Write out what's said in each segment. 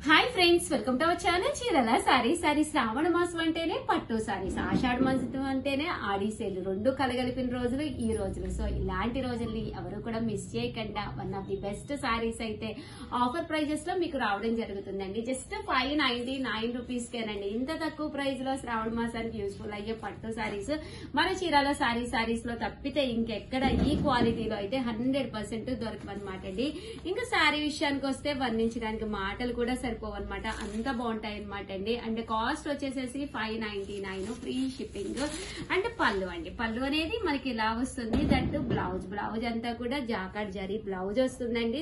Hi friends, welcome to our channel చీరల సారీస్. శ్రావణ మాసం అంటేనే పట్టు సారీస్, ఆషాఢ మాసం అంటేనే ఆడి సేల్, రెండు కలగలిపిన రోజులు ఈ రోజులు. సో ఇలాంటి రోజుల్ని ఎవరు కూడా మిస్ చేయకుండా one of the best sarees అయితే ఆఫర్ ప్రైజెస్ లో మీకు రావడం జరుగుతుందండి. జస్ట్ 599 రూపీస్ కేనండి. ఇంత తక్కువ ప్రైస్ లో శ్రావణ మాసానికి యూస్ఫుల్ అయ్యే పట్టు సారీస్ మన చీరాల సారీస్ లో తప్పితే ఇంకెక్కడ ఈ క్వాలిటీలో అయితే 100% దొరకవన్నమాట అండి. ఇంకా సారీ విషయానికి వస్తే వర్ణించడానికి మాటలు కూడా సరిపోవన్నమాట, అంత బాగుంటాయి అనమాట అండి. అండ్ కాస్ట్ వచ్చేసేసి 599, ఫ్రీ షిప్పింగ్. అండ్ పళ్ళు అండి, పళ్ళు అనేది మనకి ఇలా వస్తుంది. దట్ బ్లౌజ్ అంతా కూడా జాకార్డ్ జరీ బ్లౌజ్ వస్తుందండి.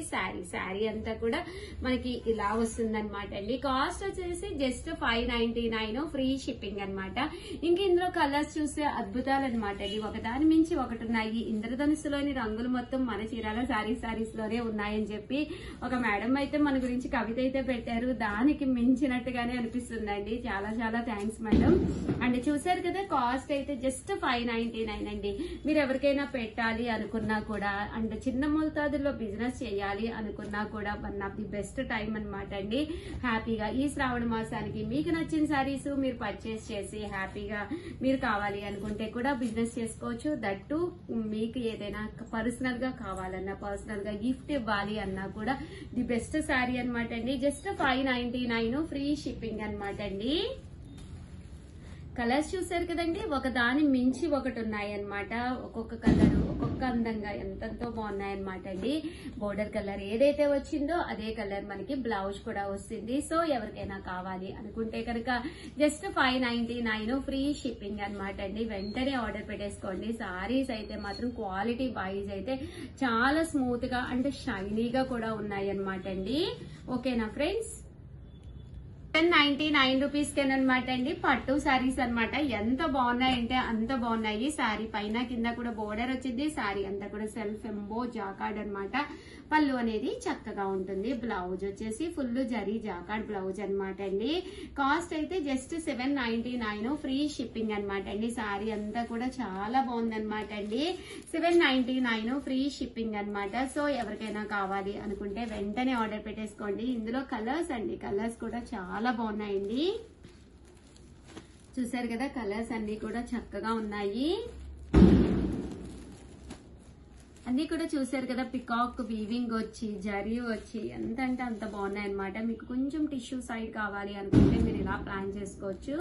శారీ అంతా కూడా మనకి ఇలా వస్తుంది అనమాట అండి. కాస్ట్ వచ్చేసి జస్ట్ 599, ఫ్రీ షిప్పింగ్ అనమాట. ఇంక ఇందులో కలర్స్ చూస్తే అద్భుతాలు అనమాట అండి, ఒకదాని మించి ఒకటి ఉన్నాయి. ఇంద్రధనుస్సులోని రంగులు మొత్తం మన చీరాల సారీస్ లోనే ఉన్నాయని చెప్పి ఒక మేడం అయితే మన గురించి కవిత అయితే పెట్టారు. దానికి మించినట్టుగానే అనిపిస్తుందండి. చాలా చాలా థ్యాంక్స్ మేడం. అండ్ చూసారు కదా, కాస్ట్ అయితే జస్ట్ 599 అండి. మీరు ఎవరికైనా పెట్టాలి అనుకున్నా కూడా, అండ్ చిన్న మోతాదుల్లో బిజినెస్ చేయాలి అనుకున్నా కూడా one of the best time అనమాట అండి. హ్యాపీగా ఈ శ్రావణ మాసానికి మీకు నచ్చిన సారీస్ మీరు పర్చేస్ చేసి హ్యాపీగా మీరు కావాలి అనుకుంటే కూడా బిజినెస్ చేసుకోవచ్చు. దట్టు మీకు ఏదైనా పర్సనల్ గా కావాలన్నా, పర్సనల్ గా గిఫ్ట్ ఇవ్వాలి అన్నా కూడా ది బెస్ట్ సారీ అనమాట అండి. జస్ట్ 599, ఫ్రీ షిప్పింగ్ అనమాట అండి. కలర్స్ చూసారు కదండి, ఒకదాని మించి ఒకటి ఉన్నాయన్నమాట. ఒక్కొక్క కలర్ ఒక్కొక్క అందంగా ఎంతెంతో బాగున్నాయన్నమాట అండి. బోర్డర్ కలర్ ఏదైతే వచ్చిందో అదే కలర్ మనకి బ్లౌజ్ కూడా వస్తుంది. సో ఎవరికైనా కావాలి అనుకుంటే కనుక జస్ట్ 599, ఫ్రీ షిప్పింగ్ అనమాట అండి. వెంటనే ఆర్డర్ పెట్టేసుకోండి. సారీస్ అయితే మాత్రం క్వాలిటీ వైజ్ అయితే చాలా స్మూత్ గా అంటే షైనీగా కూడా ఉన్నాయన్నమాట అండి. ఓకేనా ఫ్రెండ్స్, 199 రూపీస్ కేనమాట అండి. పట్టు సారీస్ అనమాట. ఎంత బాగున్నాయంటే అంత బాగున్నాయి. సారీ పైన కింద కూడా బోర్డర్ వచ్చింది. సారీ అంతా కూడా సెల్ఫ్ ఎంబో జాకార్డ్ అనమాట. పళ్ళు అనేది చక్కగా ఉంటుంది. బ్లౌజ్ వచ్చేసి ఫుల్ జరీ జాకార్డ్ బ్లౌజ్ అనమాట అండి. కాస్ట్ అయితే జస్ట్ 799, ఫ్రీ షిప్పింగ్ అనమాట అండి. సారీ అంతా కూడా చాలా బాగుంది అనమాట అండి. 799, ఫ్రీ షిప్పింగ్ అనమాట. సో ఎవరికైనా కావాలి అనుకుంటే వెంటనే ఆర్డర్ పెట్టేసుకోండి. ఇందులో కలర్స్ అండి, కలర్స్ కూడా చాలా బాగున్నాయండి. చూసారు కదా, కలర్స్ అన్ని కూడా చక్కగా ఉన్నాయి. అన్ని కూడా చూసారు కదా, పికాక్ వీవింగ్ వచ్చి జరీ వచ్చి ఎంత అంటే అంత బాగున్నాయి అనమాట. మీకు కొంచెం టిష్యూ సైడ్ కావాలి అనుకుంటే మీరు ఇలా ప్లాన్ చేసుకోవచ్చు.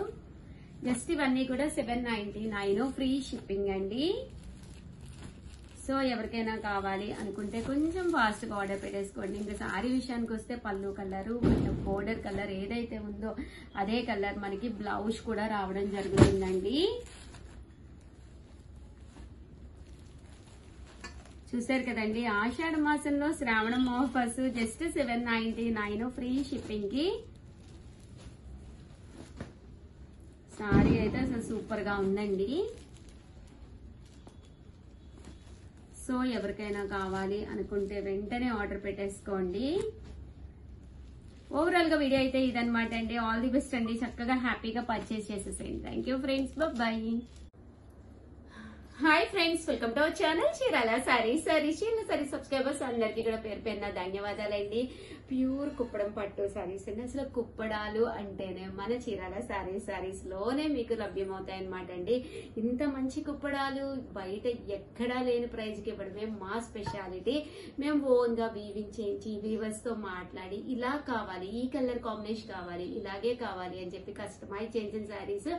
జస్ట్ ఇవన్నీ కూడా 799, ఫ్రీ షిప్పింగ్ అండి. సో ఎవరికైనా కావాలి అనుకుంటే కొంచెం ఫాస్ట్ గా ఆర్డర్ పెట్టేసుకోండి. ఇంకా సారీ విషయానికి వస్తే పళ్ళు కలరు, బోర్డర్ కలర్ ఏదైతే ఉందో అదే కలర్ మనకి బ్లౌజ్ కూడా రావడం జరుగుతుందండి. చూసారు కదండి, ఆషాఢ మాసంలో శ్రావణం ఆఫర్స్ జస్ట్ 799, ఫ్రీ షిప్పింగ్ కి. సారీ అయితే అసలు సూపర్ గా ఉందండి. సో ఎవరికైనా కావాలి అనుకుంటే వెంటనే ఆర్డర్ పెట్టేసుకోండి. ఓవరాల్ గా వీడియో అయితే ఇదనమాట అండి. ఆల్ ది బెస్ట్ అండి. చక్కగా హ్యాపీగా పర్చేస్ చేసేసేయండి. Thank you friends, bye. Hi friends, welcome to our channel Chirala sarees. Subscribers అందరికీ కూడా పేరు పేరున ధన్యవాదాలండి. ప్యూర్ కుప్పడం పట్టు సారీస్ అండి. అసలు కుప్పడాలు అంటేనే మన చీరాల సారీస్ లోనే మీకు లభ్యమవుతాయి అనమాట అండి. ఇంత మంచి కుప్పడాలు బయట ఎక్కడా లేని ప్రైజ్ కి ఇవ్వడమే మా స్పెషాలిటీ. మేము ఓన్ గా వీవింగ్ చేయించి వీవర్స్ తో మాట్లాడి ఇలా కావాలి, ఈ కలర్ కాంబినేషన్ కావాలి, ఇలాగే కావాలి అని చెప్పి కస్టమైజ్ చేసిన సారీస్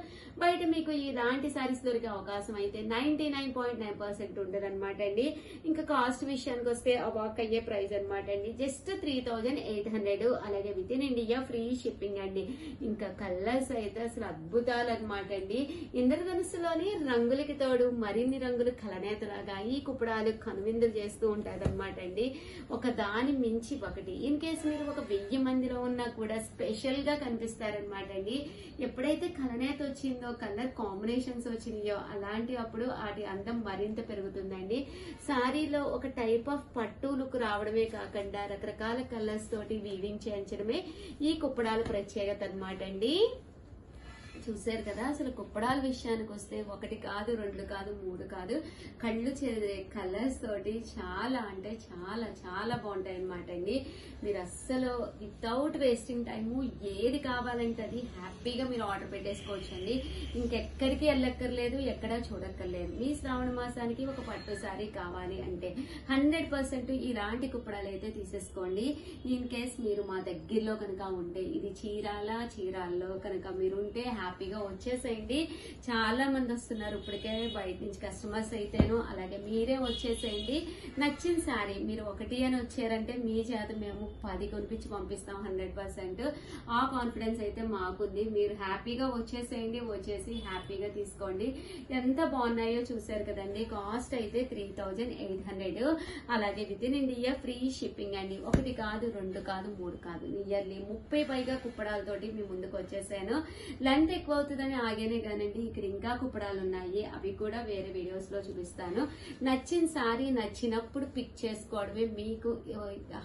బయట మీకు ఇలాంటి సారీస్ దొరికే అవకాశం అయితే 99.9% ఉండదు అనమాట అండి. ఇంకా కాస్ట్ విషయానికి వస్తే అవాక్ అయ్యే ప్రైస్ అనమాట అండి. జస్ట్ 3800, అలాగే with in India free shipping అండి. ఇంకా కలర్స్ అయితే అసలు అద్భుతాలు అనమాట అండి. ఇంద్రధనుస్సులోని రంగులకి తోడు మరిన్ని రంగులు కలనేతలాగా ఈ కుప్పడాలు కనువిందులు చేస్తూ ఉంటారు అనమాట అండి. ఒక దాని మించి ఒకటి. ఇన్ కేసు మీరు ఒక 1000 మందిలో ఉన్నా కూడా స్పెషల్ గా కనిపిస్తారనమాట అండి. ఎప్పుడైతే కలనేత వచ్చిందో, కలర్ కాంబినేషన్స్ వచ్చినాయో అలాంటి అప్పుడు వాటి అందం మరింత పెరుగుతుందండి. సారీలో ఒక టైప్ ఆఫ్ పట్టు లుక్ రావడమే కాకుండా రకరకాల కలర్స్ తోటి వీవింగ్ చేయించడమే ఈ కుప్పడాల ప్రత్యేకత అనమాట అండి. చూసారు కదా, అసలు కుప్పడాల విషయానికి వస్తే ఒకటి కాదు, రెండు కాదు, మూడు కాదు, కళ్ళు చెదిరే కలర్స్ తోటి చాలా అంటే చాలా చాలా బాగుంటాయి అనమాట అండి. మీరు అస్సలు వితౌట్ వేస్టింగ్ టైము ఏది కావాలంటే అది హ్యాపీగా మీరు ఆర్డర్ పెట్టేసుకోవచ్చు అండి. ఇంకెక్కడికి వెళ్ళక్కర్లేదు, ఎక్కడా చూడక్కర్లేదు. మీ శ్రావణ మాసానికి ఒక పట్టు సారీ కావాలి అంటే 100% ఇలాంటి కుప్పడాలు అయితే తీసేసుకోండి. ఇన్ కేస్ మీరు మా దగ్గరలో కనుక ఉంటే, ఇది చీరాల్లో కనుక మీరు ఉంటే హ్యాపీగా వచ్చేసేయండి. చాలా మంది వస్తున్నారు ఇప్పటికే బయట నుంచి కస్టమర్స్ అయితేను, అలాగే మీరే వచ్చేసేయండి. నచ్చిన శారీ మీరు ఒకటి అని వచ్చారంటే మీ చేత మేము 10 కొనిపించి పంపిస్తాం 100%. ఆ కాన్ఫిడెన్స్ అయితే మాకుంది. మీరు హ్యాపీగా వచ్చేసేయండి, వచ్చేసి హ్యాపీగా తీసుకోండి. ఎంత బాగున్నాయో చూసారు కదండి. కాస్ట్ అయితే 3800, అలాగే with in India free shipping అండి. ఒకటి కాదు, రెండు కాదు, మూడు కాదు, నియర్లీ 30 పైగా కుప్పడాలతోటి మీ ముందుకు వచ్చేసాను. లెంత్ ఎక్కువ అవుతుందని ఆగేనే కానండి, ఇక్కడ ఇంకా కుప్పడాలు ఉన్నాయి, అవి కూడా వేరే వీడియోస్ లో చూపిస్తాను. నచ్చిన సారీ నచ్చినప్పుడు పిక్ చేసుకోవడమే మీకు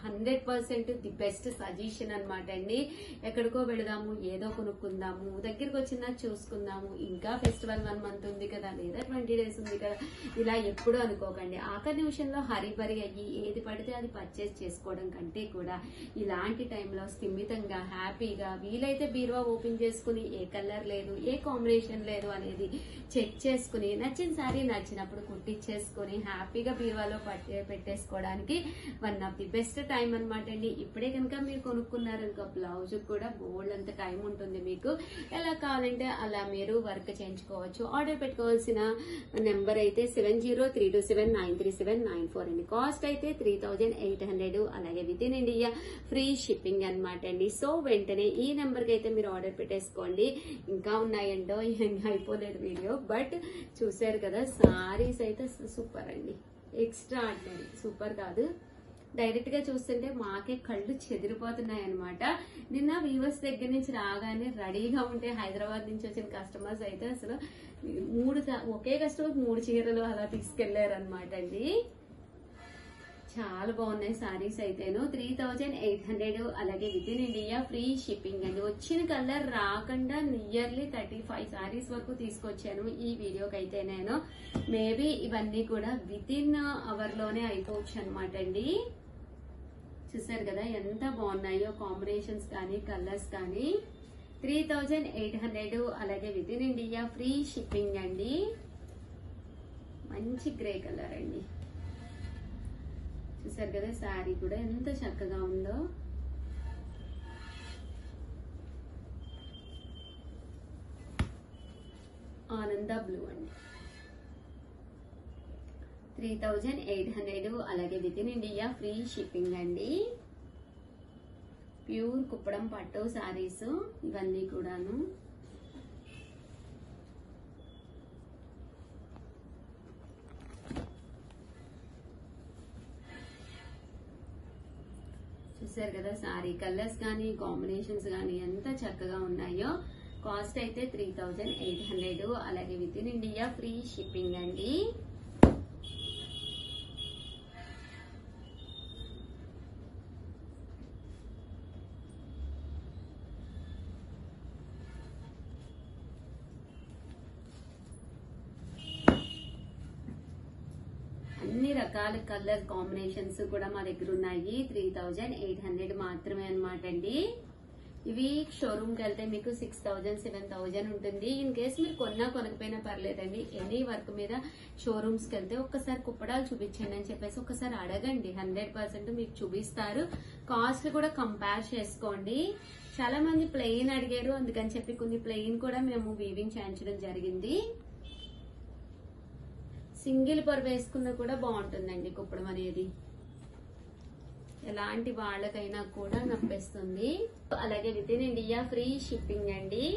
100% ది బెస్ట్ సజెషన్ అనమాట అండి. ఎక్కడికో వెళదాము, ఏదో కొనుక్కుందాము, దగ్గరికి వచ్చినా చూసుకుందాము, ఇంకా ఫెస్టివల్ 1 మంత్ ఉంది కదా, లేదా 20 డేస్ ఉంది కదా, ఇలా ఎప్పుడు అనుకోకండి. ఆఖరి నిమిషంలో హరిబరి అయ్యి ఏది పడితే అది పర్చేస్ చేసుకోవడం కంటే కూడా ఇలాంటి టైంలో స్థిమితంగా హ్యాపీగా వీలైతే బీరువా ఓపెన్ చేసుకుని ఏ కలర్ లేదు, ఏ కాంబినేషన్ లేదు అనేది చెక్ చేసుకుని నచ్చిన సారీ నచ్చినప్పుడు కుట్టించేసుకుని హ్యాపీగా బీరువాలో పెట్టేసుకోవడానికి one of the best time అనమాట అండి. ఇప్పుడే కనుక మీరు కొనుక్కున్నారు ఇంకా బ్లౌజ్ కూడా బోల్డ్ అంత టైం ఉంటుంది మీకు. ఎలా కావాలంటే అలా మీరు వర్క్ చేయించుకోవచ్చు. ఆర్డర్ పెట్టుకోవాల్సిన నెంబర్ అయితే 703279937994 అండి. కాస్ట్ అయితే 3800, అలాగే with in India free shipping అనమాట అండి. సో వెంటనే ఈ నెంబర్ కి అయితే మీరు ఆర్డర్ పెట్టేసుకోండి. ఇంకా ఉన్నాయంటో అయిపోలేదు వీడియో, బట్ చూసారు కదా సారీస్ అయితే సూపర్ అండి, ఎక్స్ట్రా ఆర్డినరీ. సూపర్ కాదు, డైరెక్ట్ గా చూస్తుంటే మాకే కళ్ళు చెదిరిపోతున్నాయి అనమాట. నిన్న వీవర్స్ దగ్గర నుంచి రాగానే రెడీగా ఉంటే హైదరాబాద్ నుంచి వచ్చిన కస్టమర్స్ అయితే అసలు ఒకే కస్టమర్ 3 చీరలు అలా తీసుకెళ్లారు అనమాట అండి. చాలా బాగున్నాయి సారీస్ అయితేను. 3800, అలాగే with in India free shipping అండి. వచ్చిన కలర్ రాకుండా నియర్లీ 35 సారీస్ వరకు తీసుకొచ్చాను ఈ వీడియోకి అయితే. నేను మేబీ ఇవన్నీ కూడా విత్ ఇన్ అవర్ లోనే అయిపోవచ్చు అనమాట అండి. చూసారు కదా ఎంత బాగున్నాయో కాంబినేషన్స్ కానీ కలర్స్ కానీ. 3800, అలాగే with in India free shipping అండి. మంచి గ్రే కలర్ అండి. చూసారు కదా శారీ కూడా ఎంత చక్కగా ఉందో. ఆనంద బ్లూ అండి. 3800, అలాగే with in India free shipping అండి. ప్యూర్ కుప్పడం పట్టు శారీస్ ఇవన్నీ కూడాను. చూసారు కదా సారీ కలర్స్ కానీ కాంబినేషన్స్ కానీ ఎంత చక్కగా ఉన్నాయో. కాస్ట్ అయితే 3800, అలాగే with in India free shipping అండి. అన్ని రకాల కలర్ కాంబినేషన్స్ కూడా మా దగ్గర ఉన్నాయి. 3800 మాత్రమే అనమాట అండి. ఇవి షోరూమ్ కి వెళ్తే మీకు 6000 7000 ఉంటుంది. ఇన్ కేసు మీరు కొనకపోయినా పర్లేదండి. ఎనీ వర్క్ మీద షోరూమ్స్ కి వెళ్తే ఒక్కసారి కుప్పడాలు చూపించండి అని చెప్పేసి ఒకసారి అడగండి, 100% మీకు చూపిస్తారు. కాస్ట్ కూడా కంపేర్ చేసుకోండి. చాలా మంది ప్లెయిన్ అడిగారు, అందుకని చెప్పి కొన్ని ప్లెయిన్ కూడా మేము వీవింగ్ చేయించడం జరిగింది. సింగిల్ పొర వేసుకున్నా కూడా బాగుంటుందండి కుప్పడం అనేది. ఎలాంటి వాళ్ళకైనా కూడా నప్పేస్తుంది. అలాగే with in India free shipping అండి.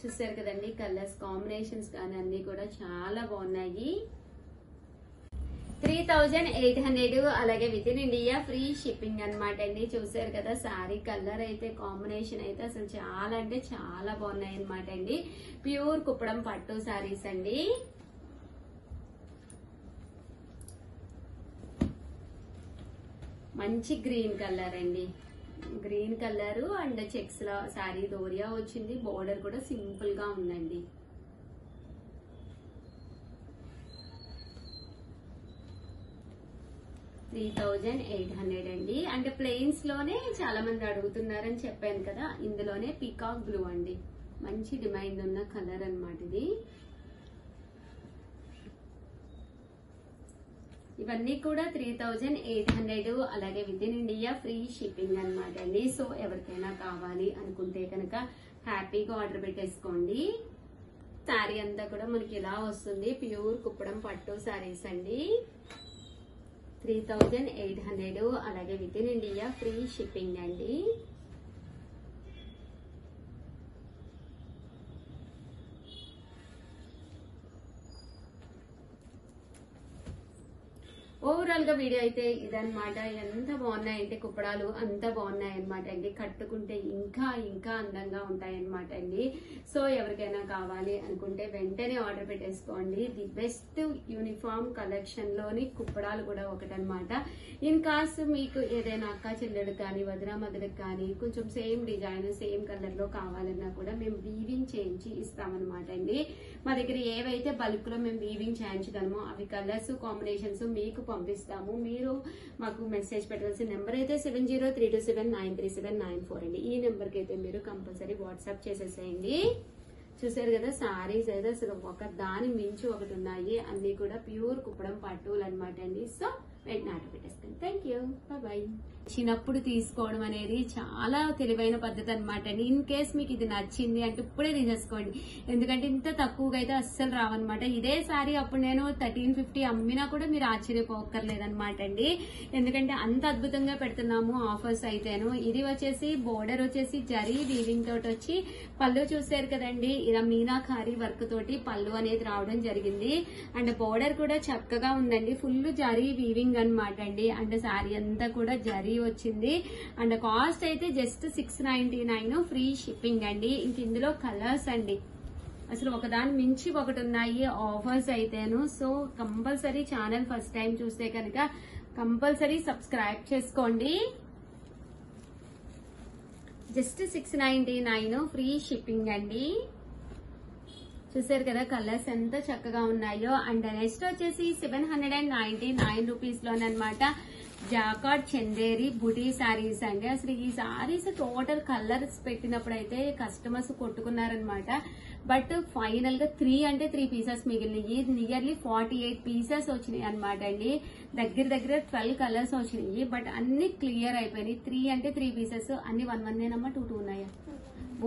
చూసారు కదండి కలర్స్ కాంబినేషన్స్ కానీ అన్ని కూడా చాలా బాగున్నాయి. 3800, అలాగే with in India free shipping అనమాట అండి. చూసారు కదా సారీ కలర్ అయితే కాంబినేషన్ అయితే అసలు చాలా అంటే చాలా బాగున్నాయి అనమాట అండి. ప్యూర్ కుప్పడం పట్టు సారీస్ అండి. మంచి గ్రీన్ కలర్ అండి, గ్రీన్ కలర్ అండ్ చెక్స్ లా శారీ దోరియా వచ్చింది. బోర్డర్ కూడా సింపుల్ గా ఉందండి. $3,800 అండి. అంటే ప్లెయిన్స్ లోనే చాలా మంది అడుగుతున్నారని చెప్పాను కదా, ఇందులోనే పీకాక్ బ్లూ అండి, మంచి డిమాండ్ ఉన్న కలర్ అన్నమాట ఇది. ఇవన్నీ కూడా 3,800, అలాగే with in India free shipping అన్నమాట అండి. సో ఎవరికైనా కావాలి అనుకుంటే కనుక హ్యాపీగా ఆర్డర్ పెట్టేసుకోండి. శారీ అంతా కూడా మనకి ఇలా వస్తుంది, ప్యూర్ కుప్పడం పట్టు శారీస్ అండి. 3,800, అలాగే with in India free shipping అండి. ఓవరాల్ గా వీడియో అయితే ఇదన్నమాట. ఎంత బాగున్నాయంటే కుప్పడాలు అంత బాగున్నాయి అనమాట అండి. కట్టుకుంటే ఇంకా ఇంకా అందంగా ఉంటాయి అనమాట అండి. సో ఎవరికైనా కావాలి అనుకుంటే వెంటనే ఆర్డర్ పెట్టేసుకోండి. ది బెస్ట్ యూనిఫామ్ కలెక్షన్ లోని కుప్పడాలు కూడా ఒకటనమాట. ఇన్ కాస్ మీకు ఏదైనా అక్క చెల్లెడు కానీ వదిన మదలకు కానీ కొంచెం సేమ్ డిజైన్ సేమ్ కలర్ లో కావాలన్నా కూడా మేము వీవింగ్ చేయించి ఇస్తామన్నమాట అండి. మా దగ్గర ఏవైతే బల్క్ లో మేము వీవింగ్ చేయించగలమో అవి కలర్స్ కాంబినేషన్స్ మీకు పంపిస్తాము. మీరు మాకు మెసేజ్ పెట్టాల్సిన నెంబర్ అయితే 7032793794 అండి. ఈ నెంబర్ కి అయితే మీరు కంపల్సరీ వాట్సాప్ చేసేసేయండి. చూసారు కదా సారీస్ అయితే అసలు ఒక దాని మించి ఒకటి ఉన్నాయి, అన్ని కూడా ప్యూర్ కుప్పడం పట్టులు అనమాట అండి. సో వెంటనే ఆర్డర్ పెట్టేస్తాను. Thank you, bye. చిన్నప్పుడు తీసుకోవడం అనేది చాలా తెలివైన పద్ధతి అనమాట అండి. ఇన్ కేస్ మీకు ఇది నచ్చింది అంటే ఇప్పుడే తీసేసుకోండి, ఎందుకంటే ఇంత తక్కువగా అయితే అస్సలు రావన్నమాట. ఇదే సారీ అప్పుడు నేను 1350 అమ్మినా కూడా మీరు ఆశ్చర్యపోక్కర్లేదన్నమాట అండి, ఎందుకంటే అంత అద్భుతంగా పెడుతున్నాము ఆఫర్స్ అయితేను. ఇది వచ్చేసి బోర్డర్ వచ్చేసి జరీ వీవింగ్ తోటి వచ్చి పళ్ళు చూసారు కదండి, ఇలా మీనాకారి వర్క్ తోటి పళ్ళు అనేది రావడం జరిగింది. అండ్ బోర్డర్ కూడా చక్కగా ఉందండి, ఫుల్ జరీ వీవింగ్ అనమాట అండి. అండ్ సారీ అంతా కూడా జరీ వచ్చింది. అండ్ కాస్ట్ అయితే జస్ట్ 699 ఫ్రీ షిప్పింగ్ అండి. ఇంక ఇందులో కలర్స్ అండి అసలు ఒకదాని మించి ఒకటి ఉన్నాయి ఆఫర్స్ అయితేను. So compulsory channel first time చూస్తే కనుక కంపల్సరీ సబ్స్క్రైబ్ చేసుకోండి. జస్ట్ 699 ఫ్రీ షిప్పింగ్ అండి. చూసారు కదా కలర్స్ ఎంత చక్కగా ఉన్నాయో. అండ్ నెక్స్ట్ వచ్చేసి 799 రూపీస్ లోనమాట జాకార్డ్ చందేరి బుటీ సారీస్ అండి. అసలు ఈ సారీస్ టోటల్ కలర్స్ పెట్టినప్పుడు అయితే కస్టమర్స్ కొట్టుకున్నారనమాట. బట్ ఫైనల్ గా 3 పీసెస్ మిగిలినాయి. నియర్లీ 48 పీసెస్ వచ్చినాయి అనమాట అండి. దగ్గర 12 కలర్స్ వచ్చినాయి, బట్ అన్ని క్లియర్ అయిపోయినాయి. 3 పీసెస్ అన్ని 1 2 ఉన్నాయా,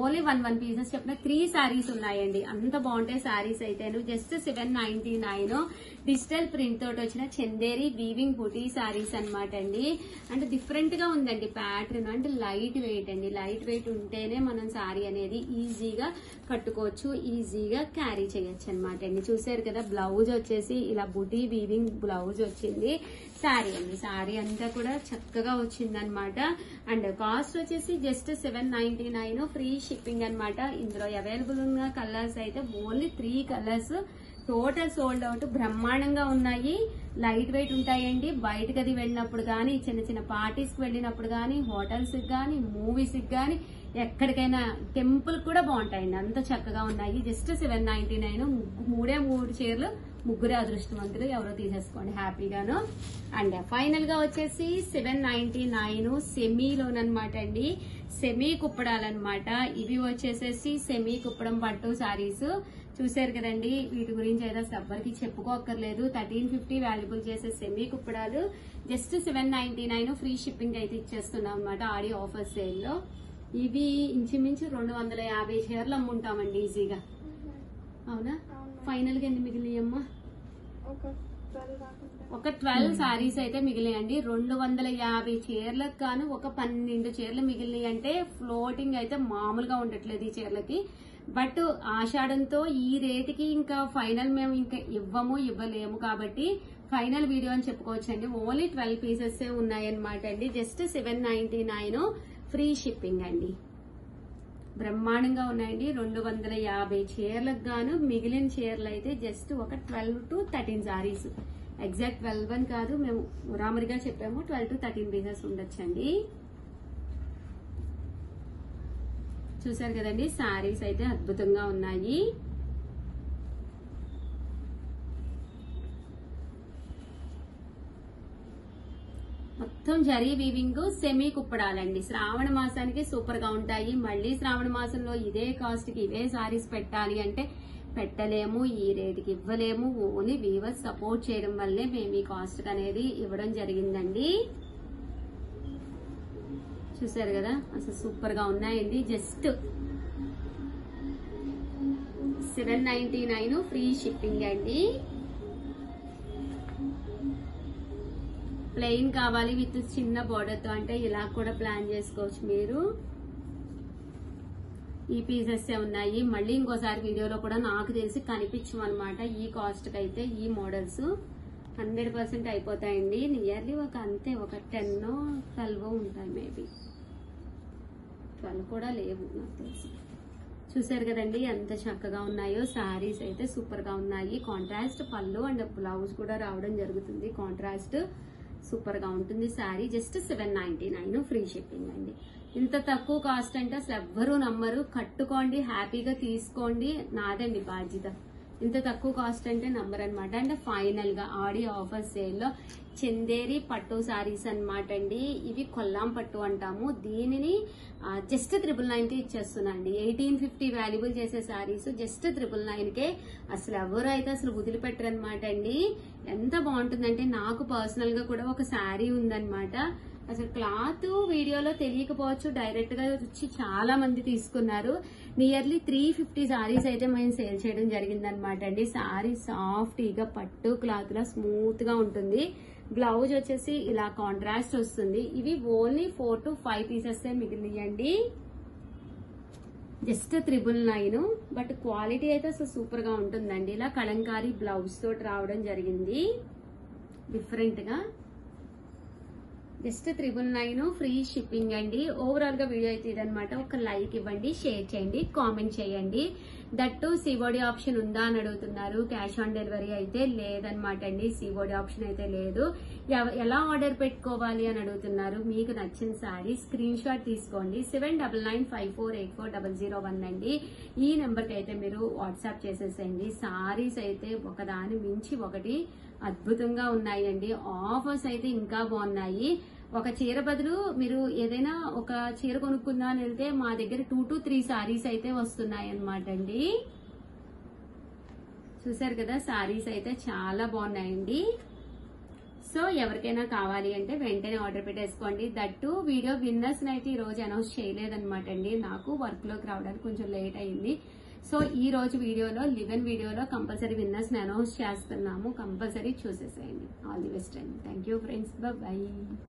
ఓన్లీ 1 పీసెస్ చెప్పిన 3 సారీస్ ఉన్నాయండి. అంత బాగుంటాయి సారీస్ అయితే. జస్ట్ 799 డిజిటల్ ప్రింట్ తోటి వచ్చిన చందేరి వీవింగ్ బుటీ సారీస్ అనమాట అండి. అంటే డిఫరెంట్ గా ఉందండి ప్యాటర్న్. అంటే లైట్ వెయిట్ అండి, లైట్ వెయిట్ ఉంటేనే మనం సారీ అనేది ఈజీగా కట్టుకోవచ్చు, ఈజీగా క్యారీ చేయొచ్చు అనమాట అండి. చూసారు కదా బ్లౌజ్ వచ్చేసి ఇలా బుటీ వీవింగ్ బ్లౌజ్ వచ్చింది. సారీ అండి, సారీ అంతా కూడా చక్కగా వచ్చింది అనమాట. అండ్ కాస్ట్ వచ్చేసి జస్ట్ 799 ఫ్రీ షిప్పింగ్ అనమాట. ఇందులో అవైలబుల్ ఉన్న కలర్స్ అయితే only 3 colours total sold out. బ్రహ్మాండంగా ఉన్నాయి, లైట్ వెయిట్ ఉంటాయండి. బయటకు అది వెళ్ళినప్పుడు కానీ, చిన్న చిన్న పార్టీస్ కి వెళ్ళినప్పుడు కానీ, హోటల్స్ కి కానీ, మూవీస్ కి కానీ, ఎక్కడికైనా టెంపుల్ కూడా బాగుంటాయండి. అంత చక్కగా ఉన్నాయి. జస్ట్ 799. 3 చీరలు, 3 అదృష్టవంతులు ఎవరో తీసేసుకోండి హ్యాపీగాను. అండ్ ఫైనల్ గా వచ్చేసి 799 సెమీలోనమాట అండి. సెమీ కుప్పడాలన్నమాట. ఇవి వచ్చేసేసి సెమీ కుప్పడం పట్టు సారీస్. చూసారు కదండి, వీటి గురించి అయితే ఎవ్వరికి చెప్పుకోక్కర్లేదు. 1350 వాల్యుబుల్ చేసే సెమీ కుప్పడాలు జస్ట్ 799 ఫ్రీ షిప్పింగ్ అయితే ఇచ్చేస్తున్నాం అనమాట ఆడి ఆఫర్ సేల్ లో. ఇవి ఇంచుమించు 250 చీరలు అమ్ముంటామండి ఈజీగా. అవునా? ఫైనల్ గా ఎన్ని మిగిలినాయమ్మా? ఒక 12 సారీస్ అయితే మిగిలినాయండి. 250 చీరలకు గాను ఒక 12 చీరలు మిగిలినాయి అంటే ఫ్లోటింగ్ అయితే మామూలుగా ఉండట్లేదు ఈ చీరలకి. బట్ ఆషాఢంతో ఈ రేటుకి ఇంకా ఫైనల్ మేము ఇంకా ఇవ్వలేము కాబట్టి ఫైనల్ వీడియో అని చెప్పుకోవచ్చు అండి. ఓన్లీ 12 పీసెస్ ఉన్నాయన్నమాట అండి. జస్ట్ 799 ఫ్రీ షిప్పింగ్ అండి. బ్రహ్మాండంగా ఉన్నాయండి. 250 చీరలకు గాను మిగిలిన చీరలు అయితే జస్ట్ ఒక 12 to 13 సారీస్. ఎగ్జాక్ట్ 12 అని కాదు, మేము రామరిగా చెప్పాము. 12 to 13 పీసెస్ ఉండొచ్చండి. చూసారు కదండి, శారీస్ అయితే అద్భుతంగా ఉన్నాయి. మొత్తం జరీ వీవింగ్, సెమీ కుప్పడాలండి. శ్రావణ మాసానికి సూపర్ గా ఉంటాయి. మళ్ళీ శ్రావణ మాసంలో ఇదే కాస్ట్ కి ఇవే సారీస్ పెట్టాలి అంటే పెట్టలేము, ఈ రేటుకి ఇవ్వలేము. ఓన్లీ వీవర్స్ సపోర్ట్ చేయడం వల్లే మేము ఈ కాస్ట్ అనేది ఇవ్వడం జరిగిందండి. చూసారు కదా, అసలు సూపర్ గా ఉన్నాయండి. జస్ట్ 799 ఫ్రీ షిప్పింగ్ అండి. ప్లెయిన్ కావాలి విత్ చిన్న బోర్డర్ తో అంటే ఇలా కూడా ప్లాన్ చేసుకోవచ్చు మీరు. ఈ పీసెస్ ఉన్నాయి. మళ్ళీ ఇంకోసారి వీడియోలో కూడా నాకు తెలిసి కనిపించమన్నమాట. ఈ కాస్ట్ కి అయితే ఈ మోడల్స్ 100% అయిపోతాయండి. నియర్లీ ఒక 10-12 ఉంటాయి. మేబీ 12 కూడా లేవు నాకు తెలిసి. చూసారు కదండి ఎంత చక్కగా ఉన్నాయో. శారీస్ అయితే సూపర్ గా ఉన్నాయి. కాంట్రాస్ట్ పళ్ళు అండ్ బ్లౌజ్ కూడా రావడం జరుగుతుంది. కాంట్రాస్ట్ సూపర్ గా ఉంటుంది. శారీ జస్ట్ 799 ఫ్రీ షిప్పింగ్ అండి. ఇంత తక్కువ కాస్ట్ అంటే అసలు ఎవ్వరూ నమ్మరు. కట్టుకోండి, హ్యాపీగా తీసుకోండి, నాదండి బాధ్యత. ఇంత తక్కువ కాస్ట్ అంటే నంబర్ అనమాట. అండ్ ఫైనల్ గా ఆడి ఆఫర్ సేల్ లో చందేరి పట్టు సారీస్ అనమాట అండి. ఇవి కొల్లాం పట్టు అంటాము. దీనిని జస్ట్ 999 కి ఇచ్చేస్తున్నాండి. 1850 వాల్యుబుల్ చేసే సారీస్ జస్ట్ 999 కే. అసలు ఎవరైతే అసలు వదిలిపెట్టరు అనమాట అండి. ఎంత బాగుంటుందంటే నాకు పర్సనల్ గా కూడా ఒక శారీ ఉందన్నమాట. అసలు క్లాత్ వీడియోలో తెలియకపోవచ్చు, డైరెక్ట్ గా వచ్చి చాలా మంది తీసుకున్నారు. నియర్లీ 350 సారీస్ అయితే మేము సేల్ చేయడం జరిగింది అనమాట అండి. సారీ సాఫ్టీగా పట్టు క్లాత్ లా స్మూత్ గా ఉంటుంది. బ్లౌజ్ వచ్చేసి ఇలా కాంట్రాస్ట్ వస్తుంది. ఇవి ఓన్లీ 4 to 5 పీసెస్ మిగిలియండి. జస్ట్ 999. బట్ క్వాలిటీ అయితే అసలు సూపర్ గా ఉంటుందండి. ఇలా కలంకారీ బ్లౌజ్ తోటి రావడం జరిగింది డిఫరెంట్ గా. జస్ట్ 999 ఫ్రీ షిప్పింగ్ అండి. ఓవరాల్ గా వీడియో అయితే ఇదనమాట. ఒక లైక్ ఇవ్వండి, షేర్ చేయండి, కామెంట్ చేయండి. దట్టు సిఓడి ఆప్షన్ ఉందా అని అడుగుతున్నారు. క్యాష్ ఆన్ డెలివరీ అయితే లేదనమాట అండి. సిఓడి ఆప్షన్ అయితే లేదు. ఎలా ఆర్డర్ పెట్టుకోవాలి అని అడుగుతున్నారు. మీకు నచ్చిన సారీ స్క్రీన్ షాట్ తీసుకోండి. 7995484001 అండి. ఈ నెంబర్ కి అయితే మీరు వాట్సాప్ చేసేసేయండి. సారీస్ అయితే ఒకదాని మించి ఒకటి అద్భుతంగా ఉన్నాయండి. ఆఫర్స్ అయితే ఇంకా బాగున్నాయి. ఒక చీర బదులు మీరు ఏదైనా ఒక చీర కొనుక్కుందా అని వెళ్తే మా దగ్గర 2 to 3 సారీస్ అయితే వస్తున్నాయి అన్నమాట అండి. చూసారు కదా, సారీస్ అయితే చాలా బాగున్నాయండి. సో ఎవరికైనా కావాలి అంటే వెంటనే ఆర్డర్ పెట్టేసుకోండి. దట్టు వీడియో విన్నర్స్ అయితే ఈ రోజు అనౌన్స్ చేయలేదన్నమాట అండి. నాకు వర్క్ లోకి రావడానికి కొంచెం లేట్ అయింది. సో ఈ రోజు వీడియోలో వీడియోలో కంపల్సరీ విన్నర్స్ ని అనౌన్స్ చేస్తున్నాము. కంపల్సరీ చూసేసేయండి. ఆల్ ది బెస్ట్ అండి. Thank you friends. బై.